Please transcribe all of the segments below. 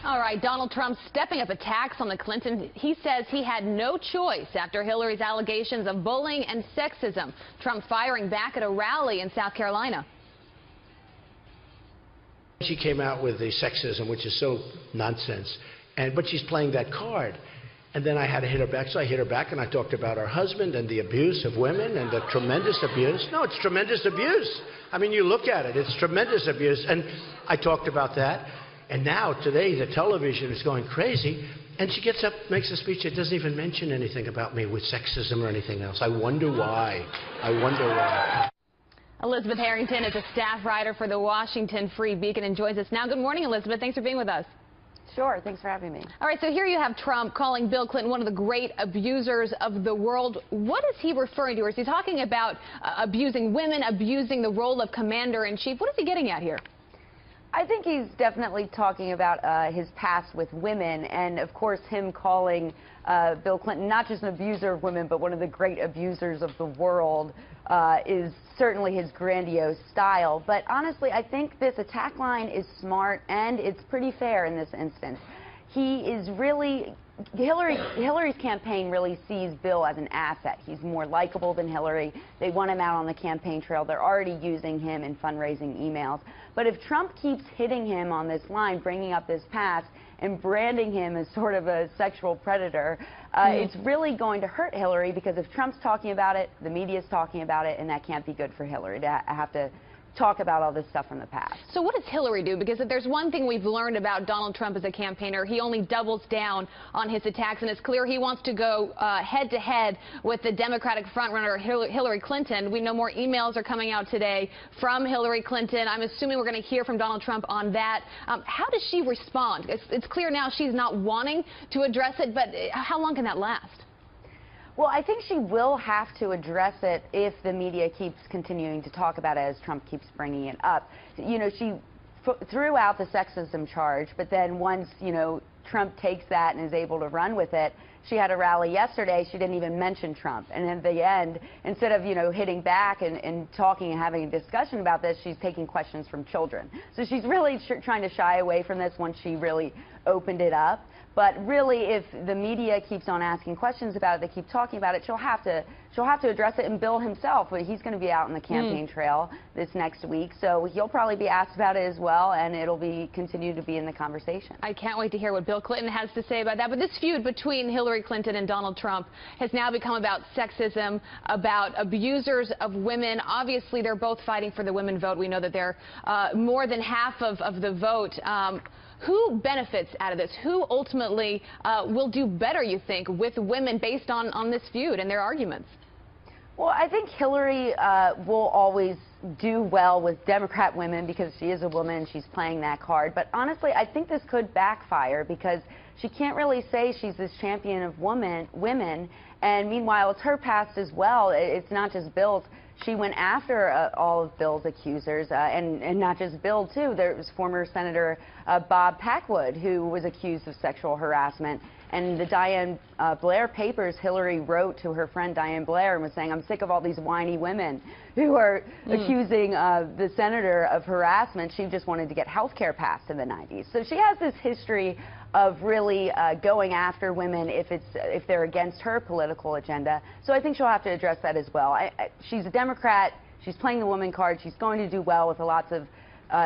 All right, Donald Trump stepping up attacks on the Clintons. He says he had no choice after Hillary's allegations of bullying and sexism. Trump firing back at a rally in South Carolina. She came out with the sexism, which is so nonsense, but she's playing that card. And then I had to hit her back, so I hit her back, and I talked about her husband and the abuse of women and the tremendous abuse. No, it's tremendous abuse. I mean, you look at it, it's tremendous abuse. And I talked about that. And now, today, the television is going crazy, and she gets up, makes a speech that doesn't even mention anything about me with sexism or anything else. I wonder why. I wonder why. Elizabeth Harrington is a staff writer for the Washington Free Beacon and joins us now. Good morning, Elizabeth. Thanks for being with us. Sure. Thanks for having me. All right, so here you have Trump calling Bill Clinton one of the great abusers of the world. What is he referring to? Is he talking about abusing women, abusing the role of commander-in-chief? What is he getting at here? I think he's definitely talking about his past with women, and of course him calling Bill Clinton not just an abuser of women, but one of the great abusers of the world is certainly his grandiose style. But honestly, I think this attack line is smart, and it's pretty fair in this instance. He is really... Hillary's campaign really sees Bill as an asset. He's more likable than Hillary. They want him out on the campaign trail. They're already using him in fundraising emails. But if Trump keeps hitting him on this line, bringing up his past, and branding him as sort of a sexual predator, it's really going to hurt Hillary, because if Trump's talking about it, the media's talking about it, and that can't be good for Hillary to have to talk about all this stuff from the past. So what does Hillary do? Because if there's one thing we've learned about Donald Trump as a campaigner, he only doubles down on his attacks, and it's clear he wants to go head-to-head with the Democratic frontrunner Hillary Clinton. We know more emails are coming out today from Hillary Clinton. I'm assuming we're going to hear from Donald Trump on that. How does she respond? It's clear now she's not wanting to address it, but how long can that last? Well, I think she will have to address it if the media keeps continuing to talk about it as Trump keeps bringing it up. You know, she threw out the sexism charge, but then once, you know, Trump takes that and is able to run with it, she had a rally yesterday, she didn't even mention Trump. And at the end, instead of, you know, hitting back and talking and having a discussion about this, she's taking questions from children. So she's really trying to shy away from this once she really opened it up. But really, if the media keeps on asking questions about it, they keep talking about it, she'll have to address it. And Bill himself, he's going to be out on the campaign trail this next week, so he'll probably be asked about it as well, and it'll continue to be in the conversation. I can't wait to hear what Bill Clinton has to say about that. But this feud between Hillary Clinton and Donald Trump has now become about sexism, about abusers of women. Obviously, they're both fighting for the women vote. We know that they're more than half of the vote. Who benefits out of this? Who ultimately will do better, you think, with women based on this feud and their arguments? Well, I think Hillary will always do well with Democrat women because she is a woman and she's playing that card. But honestly, I think this could backfire because she can't really say she's this champion of women. And meanwhile, it's her past as well. It's not just Bill's. She went after all of Bill's accusers, and not just Bill, too. There was former Senator Bob Packwood, who was accused of sexual harassment. And the Diane Blair papers, Hillary wrote to her friend Diane Blair and was saying, I'm sick of all these whiny women who are accusing the senator of harassment. She just wanted to get health care passed in the 90s. So she has this history of really going after women if they're against her political agenda. So I think she'll have to address that as well. She's a Democrat. She's playing the woman card. She's going to do well with lots of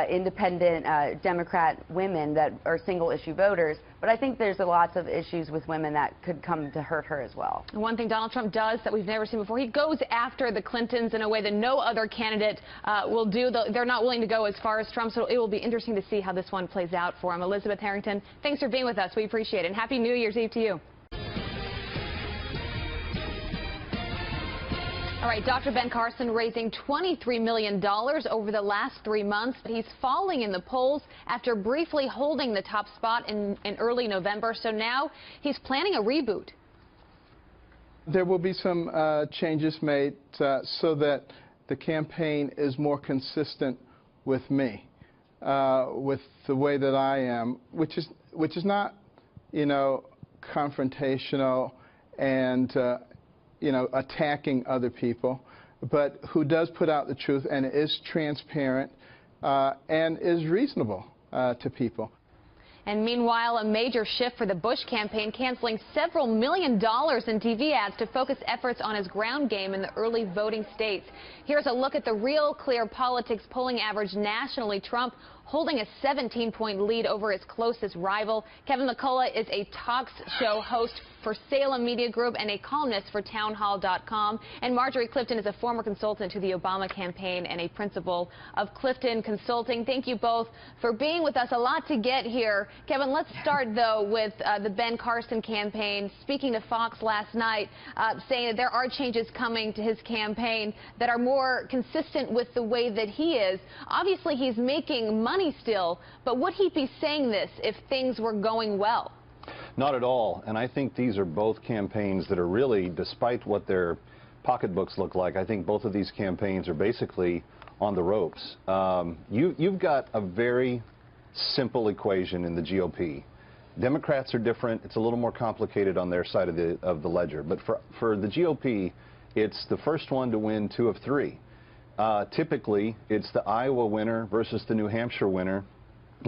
independent Democrat women that are single-issue voters. But I think there's lots of issues with women that could come to hurt her as well. One thing Donald Trump does that we've never seen before, he goes after the Clintons in a way that no other candidate will do. They're not willing to go as far as Trump, so it will be interesting to see how this one plays out for him. Elizabeth Harrington, thanks for being with us. We appreciate it. And Happy New Year's Eve to you. All right, Dr. Ben Carson raising $23 million over the last 3 months. He's falling in the polls after briefly holding the top spot in early November. So now he's planning a reboot. There will be some changes made so that the campaign is more consistent with me, with the way that I am, which is not, you know, confrontational and you know, attacking other people, but who does put out the truth and is transparent and is reasonable to people. And meanwhile, a major shift for the Bush campaign, canceling several $1 million in TV ads to focus efforts on his ground game in the early voting states. Here's a look at the Real Clear Politics polling average nationally. Trump holding a 17-point lead over his closest rival. Kevin McCullough is a talk show host for Salem Media Group and a columnist for townhall.com. And Marjorie Clifton is a former consultant to the Obama campaign and a principal of Clifton Consulting. Thank you both for being with us. A lot to get here. Kevin, let's start, though, with the Ben Carson campaign. Speaking to Fox last night, saying that there are changes coming to his campaign that are more consistent with the way that he is. Obviously, he's making money still, but would he be saying this if things were going well? Not at all, and I think these are both campaigns that are really, despite what their pocketbooks look like, I think both of these campaigns are basically on the ropes. You've got a very simple equation in the GOP. Democrats are different. It's a little more complicated on their side of the ledger, but for the GOP, it's the first one to win 2 of 3. Typically, it's the Iowa winner versus the New Hampshire winner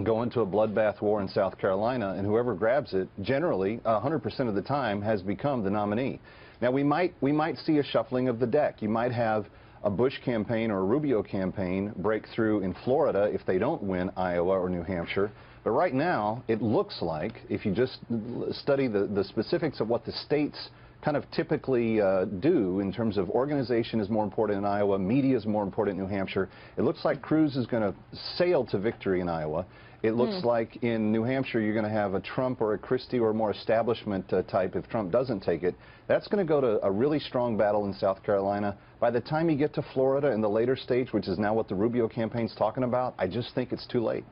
go into a bloodbath war in South Carolina, and whoever grabs it, generally, 100% of the time, has become the nominee. Now, we might see a shuffling of the deck. You might have a Bush campaign or a Rubio campaign break through in Florida if they don't win Iowa or New Hampshire. But right now, it looks like, if you just study the specifics of what the states kind of typically do in terms of organization is more important in Iowa, media is more important in New Hampshire. It looks like Cruz is going to sail to victory in Iowa. It looks like in New Hampshire you're going to have a Trump or a Christie or a more establishment type if Trump doesn't take it. That's going to go to a really strong battle in South Carolina. By the time you get to Florida in the later stage, which is now what the Rubio campaign's talking about, I just think it's too late.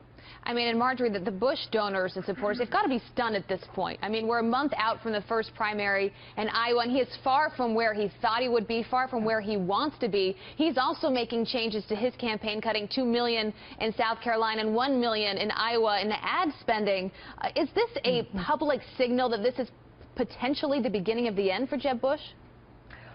I mean, and Marjorie, the Bush donors and supporters, they've got to be stunned at this point. I mean, we're a month out from the first primary in Iowa, and he is far from where he thought he would be, far from where he wants to be. He's also making changes to his campaign, cutting $2 million in South Carolina and $1 million in Iowa in the ad spending. Is this a public signal that this is potentially the beginning of the end for Jeb Bush?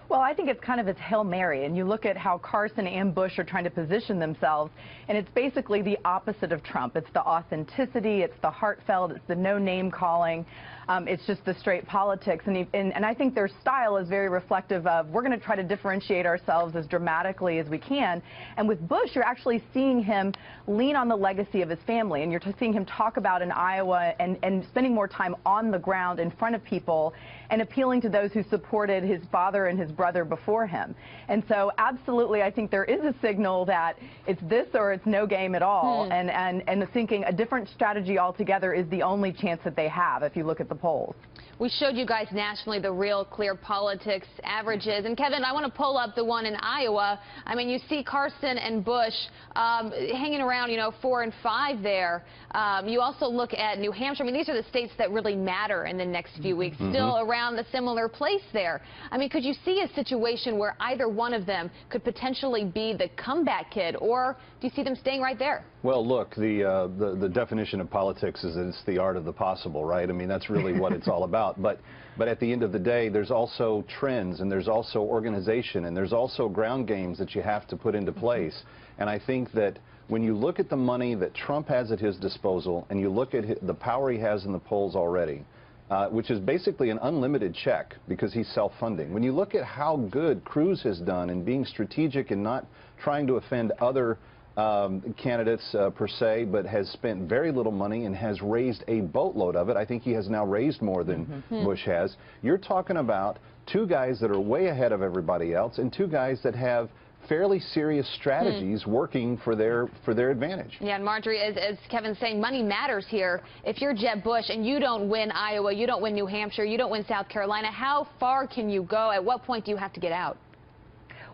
Well, I think it's kind of his Hail Mary, and you look at how Carson and Bush are trying to position themselves, and it's basically the opposite of Trump. It's the authenticity, it's the heartfelt, it's the no-name calling. It's just the straight politics, and I think their style is very reflective of, we're going to try to differentiate ourselves as dramatically as we can. And with Bush, you're actually seeing him lean on the legacy of his family, and you're seeing him talk about in Iowa and spending more time on the ground in front of people and appealing to those who supported his father and his brother before him. And so absolutely, I think there is a signal that it's this or it's no game at all, and thinking a different strategy altogether is the only chance that they have if you look at the polls. We showed you guys nationally the Real Clear Politics averages. And Kevin, I want to pull up the one in Iowa. I mean, you see Carson and Bush hanging around, 4 and 5 there. You also look at New Hampshire. I mean, these are the states that really matter in the next few weeks, still around a similar place there. I mean, could you see a situation where either one of them could potentially be the comeback kid, or do you see them staying right there? Well, look, the definition of politics is that it's the art of the possible, right? I mean, that's really what it's all about. But at the end of the day, there's also trends, and there's also organization, and there's also ground games that you have to put into place. And I think that when you look at the money that Trump has at his disposal, and you look at the power he has in the polls already, which is basically an unlimited check because he's self-funding. When you look at how good Cruz has done in being strategic and not trying to offend other candidates per se, but has spent very little money and has raised a boatload of it. I think he has now raised more than Bush has. You're talking about 2 guys that are way ahead of everybody else, and 2 guys that have fairly serious strategies working for their advantage. Yeah, and Marjorie, as Kevin's saying, money matters here. If you're Jeb Bush and you don't win Iowa, you don't win New Hampshire, you don't win South Carolina, how far can you go? At what point do you have to get out?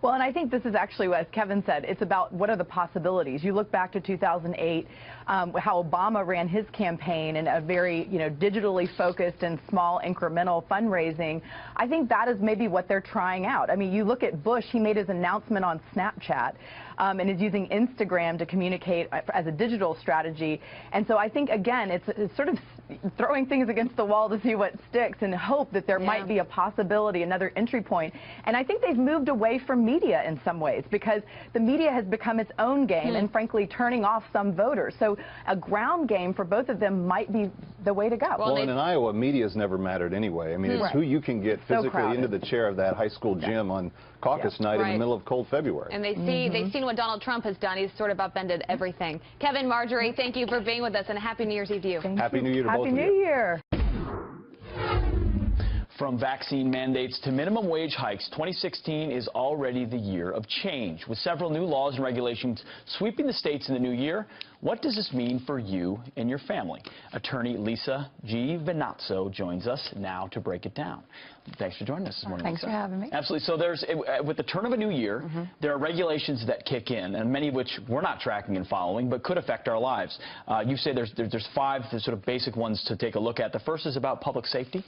Well, and I think this is actually, as Kevin said, it's about what are the possibilities. You look back to 2008, how Obama ran his campaign in a very, digitally focused and small incremental fundraising. I think that is maybe what they're trying out. I mean, you look at Bush, he made his announcement on Snapchat. and is using Instagram to communicate as a digital strategy. And so I think, again, it's sort of throwing things against the wall to see what sticks and hope that there might be a possibility, another entry point. And I think they've moved away from media in some ways, because the media has become its own game and, frankly, turning off some voters. So a ground game for both of them might be the way to go. Well, and in Iowa, media's never mattered anyway. I mean, it's who you can get physically into the chair of that high school gym on caucus night in the middle of cold February. And they've seen what Donald Trump has done. He's sort of upended everything. Kevin, Marjorie, thank you for being with us, and Happy New Year's Eve to you. Happy New Year to both of you. Happy New Year. From vaccine mandates to minimum wage hikes, 2016 is already the year of change. With several new laws and regulations sweeping the states in the new year, what does this mean for you and your family? Attorney Lisa G. Venazzo joins us now to break it down. Thanks for joining us this morning. Thanks for having me. Absolutely. So with the turn of a new year, there are regulations that kick in, and many of which we're not tracking and following, but could affect our lives. You say there's 5 sort of basic ones to take a look at. The first is about public safety.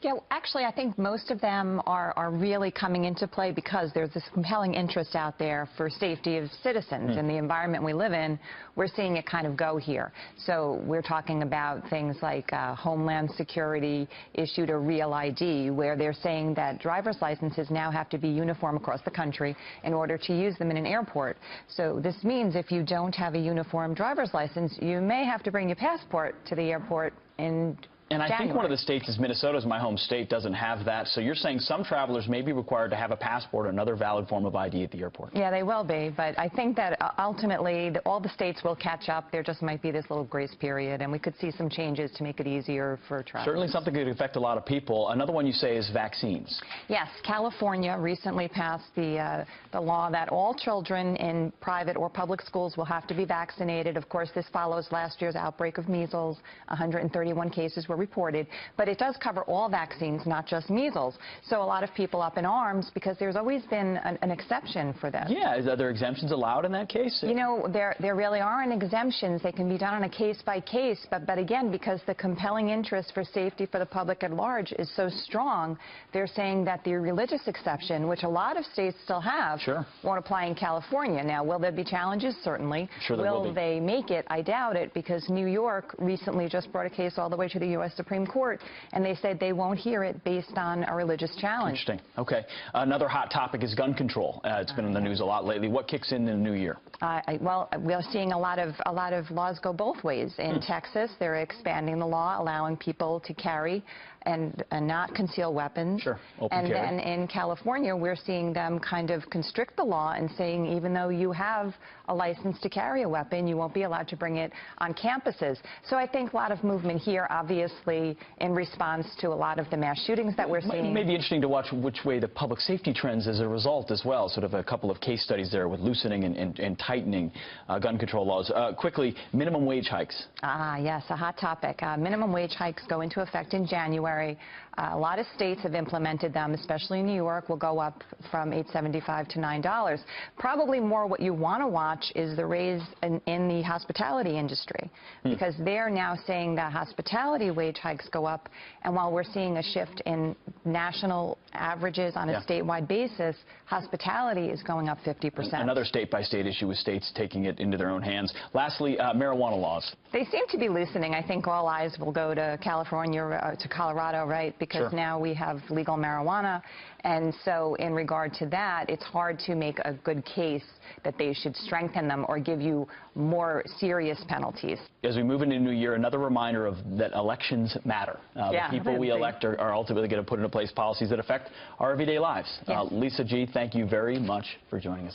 Yeah, actually, I think most of them are really coming into play because there's this compelling interest out there for safety of citizens. In the environment we live in, we're seeing it kind of go here. So we're talking about things like Homeland Security issued a Real ID, where they're saying that driver's licenses now have to be uniform across the country in order to use them in an airport. So this means if you don't have a uniform driver's license, you may have to bring your passport to the airport in And I think one of the states is Minnesota, my home state, doesn't have that. So you're saying some travelers may be required to have a passport or another valid form of ID at the airport. Yeah, they will be. But I think that ultimately all the states will catch up. There just might be this little grace period, and we could see some changes to make it easier for travelers. Certainly something that could affect a lot of people. Another one you say is vaccines. Yes, California recently passed the law that all children in private or public schools will have to be vaccinated. Of course, this follows last year's outbreak of measles. 131 cases were reported, but it does cover all vaccines, not just measles. So a lot of people up in arms because there's always been an exception for this. Yeah, are there exemptions allowed in that case? You know, there really aren't exemptions. They can be done on a case-by-case, but again, because the compelling interest for safety for the public at large is so strong, they're saying that the religious exception, which a lot of states still have, won't apply in California. Now, will there be challenges? Certainly. Sure there will be. Will they make it? I doubt it, because New York recently just brought a case all the way to the U.S. Supreme Court, and they said they won't hear it based on a religious challenge. Interesting. Okay. Another hot topic is gun control. It's been in the news a lot lately. What kicks in the new year? Well, we're seeing a lot of laws go both ways. In Texas, they're expanding the law, allowing people to carry and not conceal weapons. Sure. Open and carry. then in California, we're seeing them kind of constrict the law and saying even though you have a license to carry a weapon, you won't be allowed to bring it on campuses. So I think a lot of movement here, obviously, in response to a lot of the mass shootings that we're seeing. It may be interesting to watch which way the public safety trends as a result as well. Sort of a couple of case studies there with loosening and tightening gun control laws. Quickly, minimum wage hikes. Yes, a hot topic. Minimum wage hikes go into effect in January. A lot of states have implemented them, especially New York, will go up from $8.75 to $9. Probably more what you want to watch is the raise in the hospitality industry, because they're now saying that hospitality wage hikes go up, and while we're seeing a shift in national averages on a statewide basis, hospitality is going up 50%. Another state-by-state issue with states taking it into their own hands. Lastly, marijuana laws. They seem to be loosening. I think all eyes will go to California, to Colorado, right? Because now we have legal marijuana. And so in regard to that, it's hard to make a good case that they should strengthen them or give you more serious penalties. As we move into the new year, another reminder of that elections matter. The people we elect are ultimately going to put into place policies that affect our everyday lives. Lisa G., thank you very much for joining us.